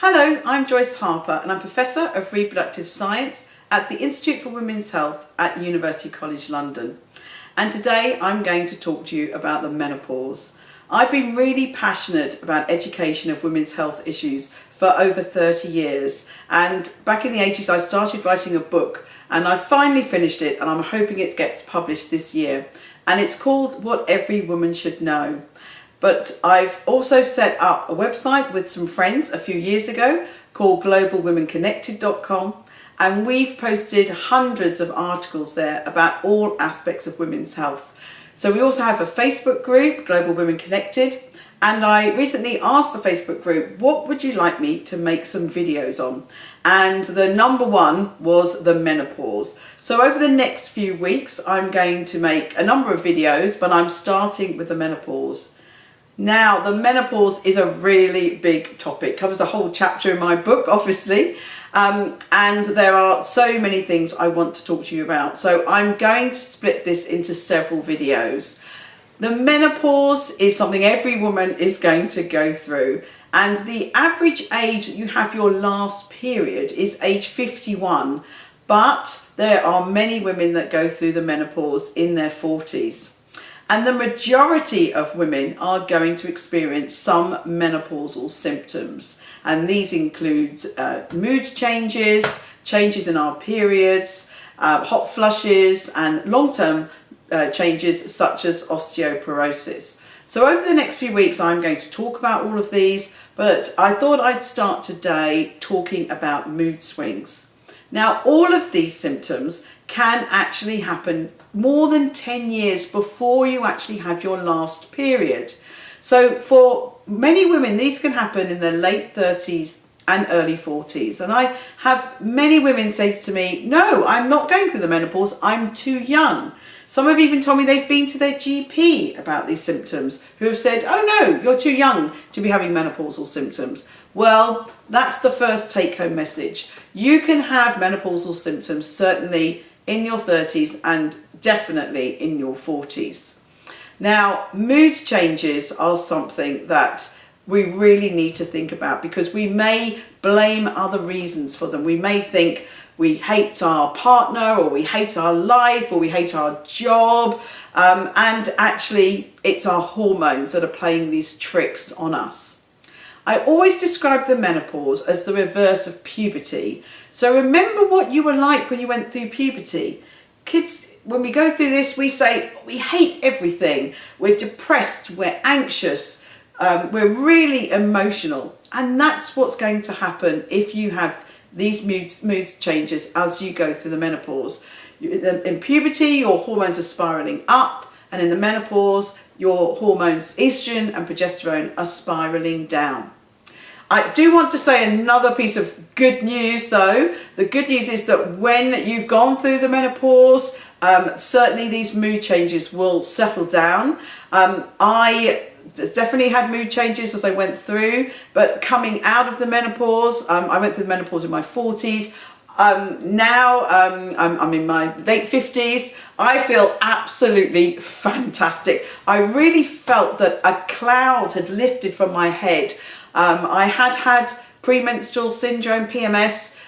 Hello, I'm Joyce Harper and I'm Professor of Reproductive Science at the Institute for Women's Health at University College London. And today I'm going to talk to you about the menopause. I've been really passionate about education of women's health issues for over 30 years, and back in the 80s I started writing a book and I finally finished it, and I'm hoping it gets published this year, and it's called What Every Woman Should Know. But I've also set up a website with some friends a few years ago called globalwomenconnected.com, and we've posted hundreds of articles there about all aspects of women's health. So we also have a Facebook group, Global Women Connected, and I recently asked the Facebook group, what would you like me to make some videos on? And the number one was the menopause. So over the next few weeks I'm going to make a number of videos, but I'm starting with the menopause. Now, the menopause is a really big topic, covers a whole chapter in my book, obviously, and there are so many things I want to talk to you about. So I'm going to split this into several videos. The menopause is something every woman is going to go through, and the average age that you have your last period is age 51, but there are many women that go through the menopause in their 40s. And the majority of women are going to experience some menopausal symptoms. And these include mood changes, changes in our periods, hot flushes, and long-term changes such as osteoporosis. So over the next few weeks, I'm going to talk about all of these, but I thought I'd start today talking about mood swings. Now, all of these symptoms can actually happen more than 10 years before you actually have your last period. So for many women, these can happen in their late 30s and early 40s. And I have many women say to me, no, I'm not going through the menopause, I'm too young. Some have even told me they've been to their GP about these symptoms, who have said, oh no, you're too young to be having menopausal symptoms. Well, that's the first take-home message. You can have menopausal symptoms certainly in your 30s and definitely in your 40s. Now, mood changes are something that we really need to think about, because we may blame other reasons for them. We may think we hate our partner, or we hate our life, or we hate our job, and actually it's our hormones that are playing these tricks on us. I always describe the menopause as the reverse of puberty. So remember what you were like when you went through puberty. Kids, when we go through this, we say we hate everything. We're depressed, we're anxious, we're really emotional. And that's what's going to happen if you have these mood changes as you go through the menopause. In puberty, your hormones are spiraling up, and in the menopause, your hormones, estrogen and progesterone, are spiraling down. I do want to say another piece of good news though. The good news is that when you've gone through the menopause, certainly these mood changes will settle down. I definitely had mood changes as I went through, but coming out of the menopause, I went through the menopause in my 40s. Now I'm in my late 50s. I feel absolutely fantastic. I really felt that a cloud had lifted from my head. I had premenstrual syndrome, PMS,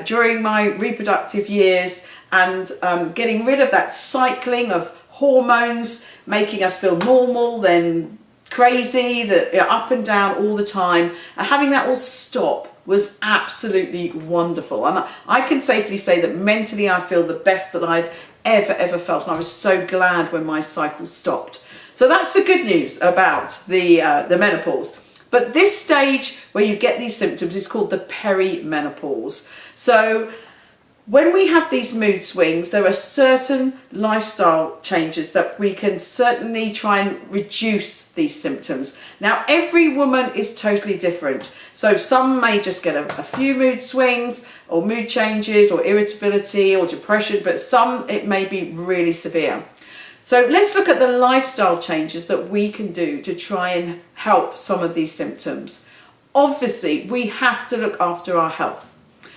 during my reproductive years, and getting rid of that cycling of hormones making us feel normal, then crazy, that up and down all the time, and having that all stop was absolutely wonderful. And I can safely say that mentally I feel the best that I've ever felt, and I was so glad when my cycle stopped. So that's the good news about the menopause. But this stage where you get these symptoms is called the perimenopause. So when we have these mood swings, there are certain lifestyle changes that we can certainly try and reduce these symptoms. Now, every woman is totally different. So some may just get a few mood swings or mood changes or irritability or depression, but some it may be really severe. So let's look at the lifestyle changes that we can do to try and help some of these symptoms. Obviously, we have to look after our health.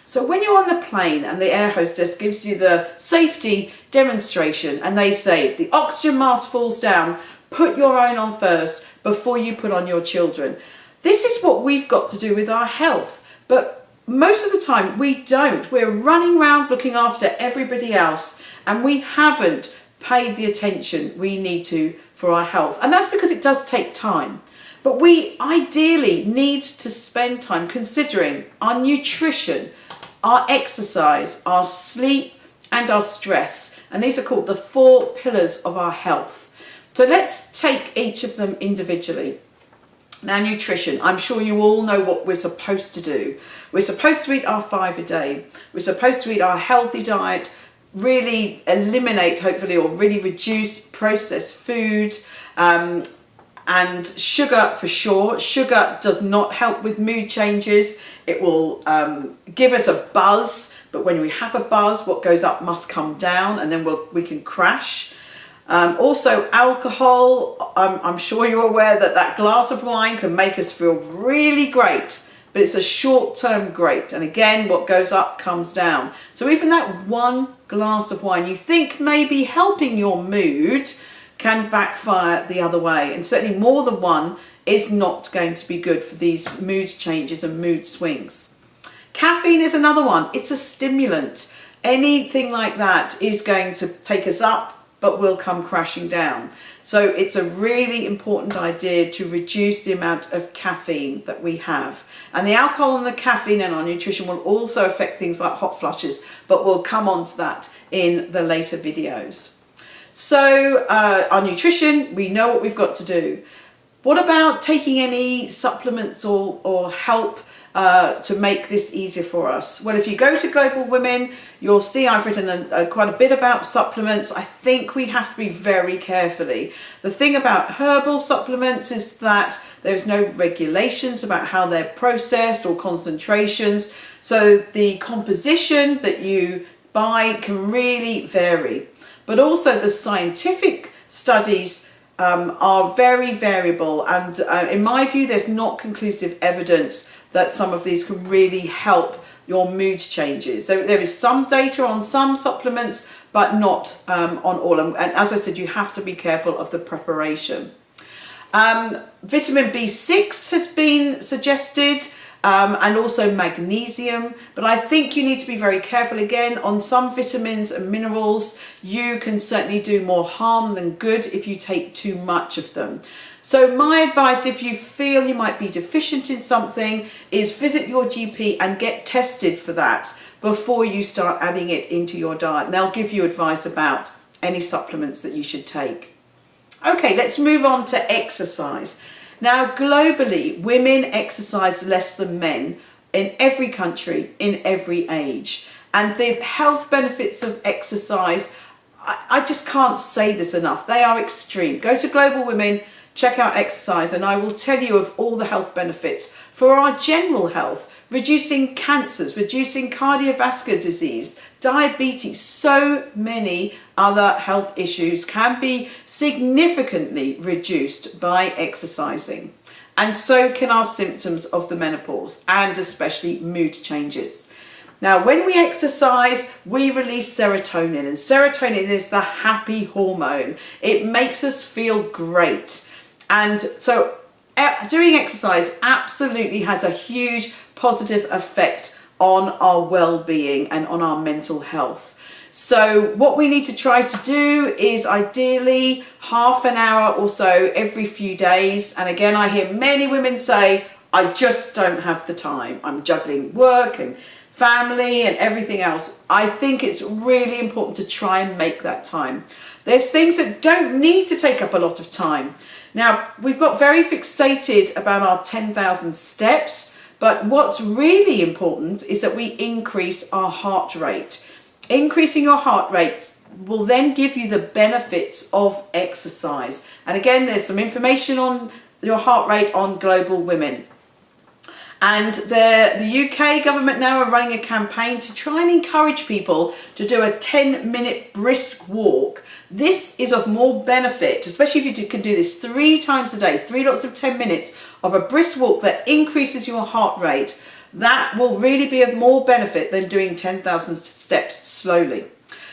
So when you're on the plane and the air hostess gives you the safety demonstration and they say, if the oxygen mask falls down, put your own on first before you put on your children. This is what we've got to do with our health, but most of the time we don't. We're running around looking after everybody else, and we haven't paid the attention we need to for our health. And that's because it does take time. But we ideally need to spend time considering our nutrition, our exercise, our sleep, and our stress. And these are called the 4 pillars of our health. So let's take each of them individually. Now, nutrition. I'm sure you all know what we're supposed to do. We're supposed to eat our 5 a day. We're supposed to eat our healthy diet, really eliminate, hopefully, or really reduce processed food, and sugar for sure. Sugar does not help with mood changes. It will give us a buzz, but when we have a buzz, what goes up must come down, and then we can crash. Also alcohol. I'm sure you're aware that that glass of wine can make us feel really great, but it's a short-term great, and again, what goes up comes down. So even that one glass of wine you think may be helping your mood can backfire the other way, and certainly more than one is not going to be good for these mood changes and mood swings. Caffeine is another one. It's a stimulant. Anything like that is going to take us up, but will come crashing down. So it's a really important idea to reduce the amount of caffeine that we have. And the alcohol and the caffeine in our nutrition will also affect things like hot flushes, but we'll come on to that in the later videos. So our nutrition, we know what we've got to do. What about taking any supplements or help to make this easier for us? Well, if you go to Global Women, you'll see I've written quite a bit about supplements. I think we have to be very carefully. The thing about herbal supplements is that there's no regulations about how they're processed or concentrations. So the composition that you buy can really vary. But also the scientific studies are very variable, and in my view there's not conclusive evidence that some of these can really help your mood changes. So there is some data on some supplements, but not on all. And as I said, you have to be careful of the preparation. Vitamin B6 has been suggested, and also magnesium, but I think you need to be very careful again on some vitamins and minerals. You can certainly do more harm than good if you take too much of them. So my advice, if you feel you might be deficient in something, is visit your GP and get tested for that before you start adding it into your diet. And they'll give you advice about any supplements that you should take. Okay, let's move on to exercise. Now, globally, women exercise less than men in every country, in every age. And the health benefits of exercise, I just can't say this enough. They are extreme. Go to Global Women, check out exercise, and I will tell you of all the health benefits for our general health, reducing cancers, reducing cardiovascular disease, diabetes. So many other health issues can be significantly reduced by exercising. And so can our symptoms of the menopause, and especially mood changes. Now, when we exercise, we release serotonin, and serotonin is the happy hormone. It makes us feel great. And so doing exercise absolutely has a huge positive effect on our well-being and on our mental health. So what we need to try to do is ideally half an hour or so every few days. And again, I hear many women say, I just don't have the time. I'm juggling work and family and everything else. I think it's really important to try and make that time. There's things that don't need to take up a lot of time. Now, we've got very fixated about our 10,000 steps, but what's really important is that we increase our heart rate. Increasing your heart rate will then give you the benefits of exercise. And again, there's some information on your heart rate on Global Women. And the UK government now are running a campaign to try and encourage people to do a 10-minute brisk walk. This is of more benefit, especially if you can do this 3 times a day, 3 lots of 10 minutes of a brisk walk that increases your heart rate. That will really be of more benefit than doing 10,000 steps slowly.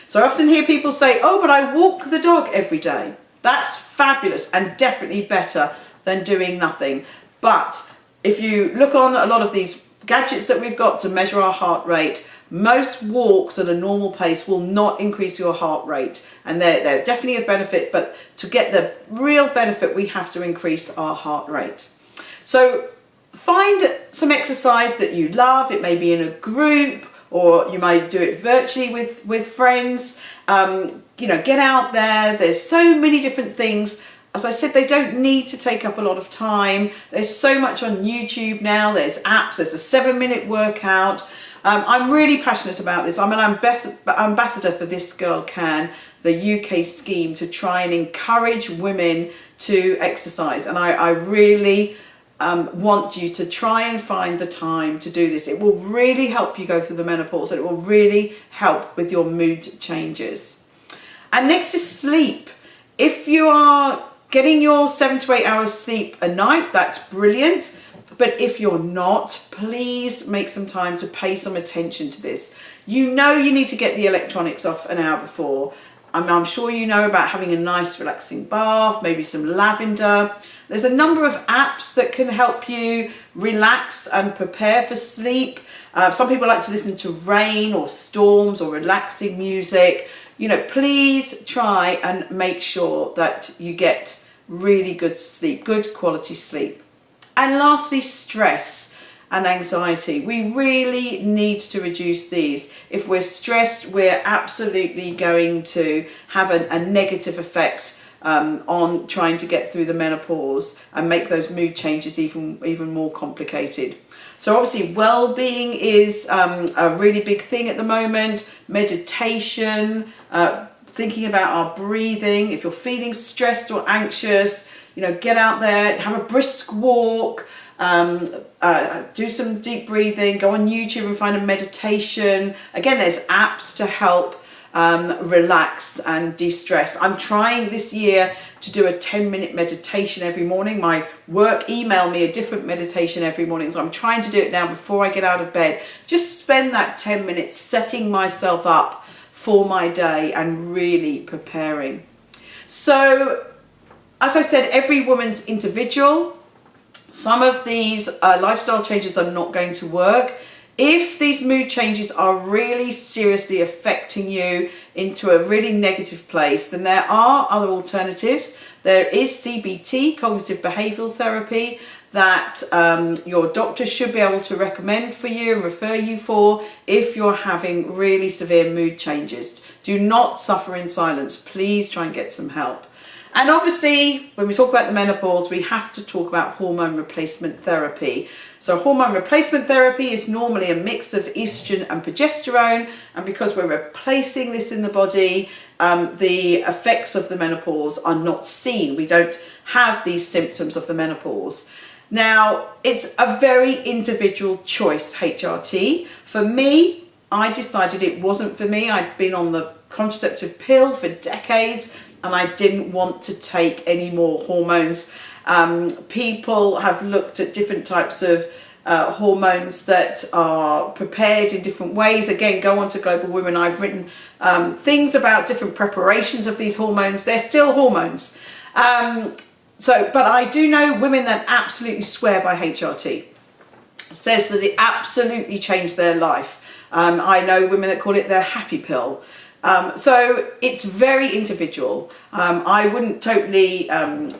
So I often hear people say, oh, but I walk the dog every day. That's fabulous and definitely better than doing nothing. But if you look on a lot of these gadgets that we've got to measure our heart rate, most walks at a normal pace will not increase your heart rate, and they're definitely a benefit, but to get the real benefit we have to increase our heart rate. So find some exercise that you love. It may be in a group, or you might do it virtually with friends. You know, get out there. There's so many different things. As I said, they don't need to take up a lot of time. There's so much on YouTube now. There's apps. There's a 7-minute workout. I'm really passionate about this. I'm an ambassador for This Girl Can, the UK scheme to try and encourage women to exercise. And I really want you to try and find the time to do this. It will really help you go through the menopause, and it will really help with your mood changes. And next is sleep. If you are getting your 7 to 8 hours sleep a night, that's brilliant. But if you're not, please make some time to pay some attention to this. You know you need to get the electronics off an hour before. I'm sure you know about having a nice relaxing bath, maybe some lavender. There's a number of apps that can help you relax and prepare for sleep. Some people like to listen to rain or storms or relaxing music. You know, please try and make sure that you get really good sleep, good quality sleep. And lastly, stress and anxiety. We really need to reduce these. If we're stressed, we're absolutely going to have a negative effect on trying to get through the menopause and make those mood changes even more complicated. So obviously well-being is a really big thing at the moment. Meditation, thinking about our breathing. If you're feeling stressed or anxious, you know, get out there, have a brisk walk, do some deep breathing, go on YouTube and find a meditation. Again, there's apps to help relax and de-stress. I'm trying this year to do a 10-minute meditation every morning. My work email me a different meditation every morning, so I'm trying to do it now before I get out of bed. Just spend that 10 minutes setting myself up for my day and really preparing. So, as I said, every woman's individual. Some of these lifestyle changes are not going to work. If these mood changes are really seriously affecting you into a really negative place, then there are other alternatives. There is CBT, cognitive behavioural therapy, that your doctor should be able to recommend for you and refer you for if you're having really severe mood changes. Do not suffer in silence. Please try and get some help. And obviously, when we talk about the menopause, we have to talk about hormone replacement therapy. So hormone replacement therapy is normally a mix of estrogen and progesterone. And because we're replacing this in the body, the effects of the menopause are not seen. We don't have these symptoms of the menopause. Now, it's a very individual choice, HRT. For me, I decided it wasn't for me. I'd been on the contraceptive pill for decades, and I didn't want to take any more hormones. People have looked at different types of hormones that are prepared in different ways. Again, go on to Global Women. I've written things about different preparations of these hormones. They're still hormones. But I do know women that absolutely swear by HRT. Says that it absolutely changed their life. I know women that call it their happy pill. So it's very individual. I wouldn't totally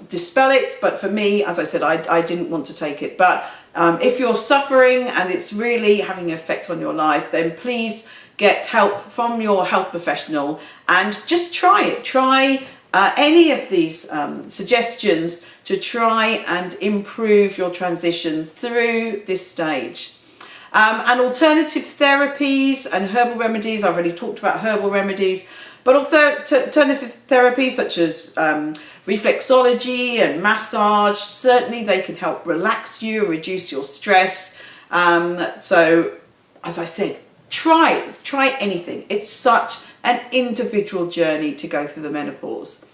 dispel it, but for me, as I said, I didn't want to take it. But if you're suffering and it's really having an effect on your life, then please get help from your health professional and just try it. Try any of these suggestions to try and improve your transition through this stage. And alternative therapies and herbal remedies, I've already talked about herbal remedies, but alternative therapies such as reflexology and massage, certainly they can help relax you and reduce your stress. So, as I said, try anything. It's such an individual journey to go through the menopause.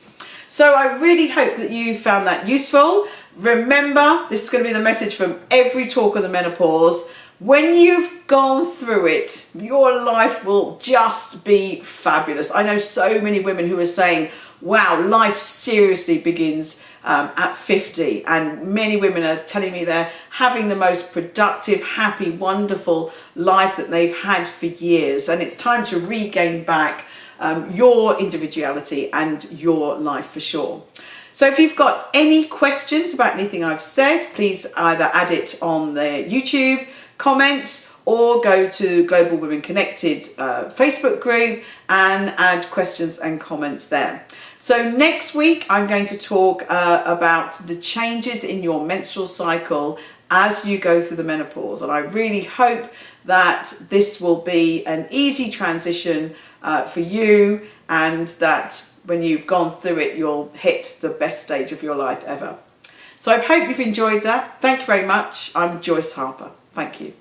So I really hope that you found that useful. Remember, this is going to be the message from every talk of the menopause. When you've gone through it, your life will just be fabulous. I know so many women who are saying, wow, life seriously begins at 50, and many women are telling me they're having the most productive, happy, wonderful life that they've had for years, and it's time to regain back your individuality and your life for sure. So if you've got any questions about anything I've said, please either add it on the YouTube comments or go to Global Women Connected Facebook group and add questions and comments there. So next week I'm going to talk about the changes in your menstrual cycle as you go through the menopause, and I really hope that this will be an easy transition for you, and that when you've gone through it you'll hit the best stage of your life ever. So I hope you've enjoyed that. Thank you very much. I'm Joyce Harper. Thank you.